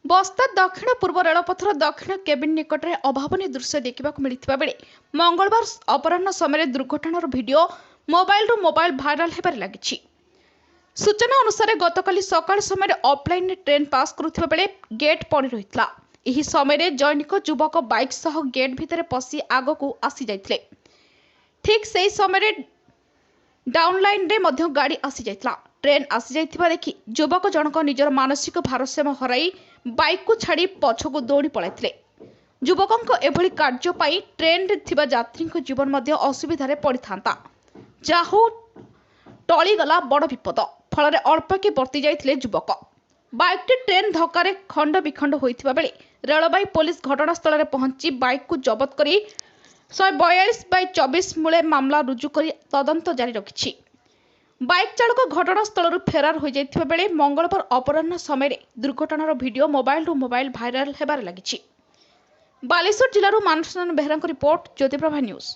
बस्ता दक्षिण पूर्व रेलपथर दक्षिण केबिन निकट में अभावन दृश्य देखा मिलता बेले मंगलवार अपराह समय दुर्घटनार भिडियो मोबाइल भाइराल होबार लगी। सूचना अनुसार गतकाली सकाळ समय ऑफलाइन ट्रेन पास करुवा बेले गेट पड़ी रही। यह समय जैनिक युवक बाइक सह गेट भितर पशि आग को आसी जाते। ठीक से समय डाउनलाइन रे गाड़ी आसी जाइतला। ट्रेन आसी जाइथिबा देखि युवक जनक निजर मानसिक भारसाम्य हराई बाइक को छाड़ी पछकु दौड़ी पलाइथिले। युवकक एभली कार्य पाई ट्रेन रे थिबा यात्रीक जीवन मध्य असुविधारे पड़िथांता। जाहु टली गला बड़ विपद। फल अल्पके बर्ती जाइथिले युवक। बाइकटी ट्रेन धक्कारे खंड विखंड होइथिबा बेले रेलबाई पुलिस घटनास्थल में पहुंची बाइक को जबत करी 142/24 मूले मामला रुजु करी तदंत जारी रखिछि। बाइक चालक घटनास्थल फेरार हो जाइथिबा बेले मंगलवार अपराह्न समय दुर्घटनार भिडियो मोबाइल भाइराल होबार लगी। बालेश्वर जिलूर मानसून बेहरा रिपोर्ट ज्योतिप्रभा न्यूज।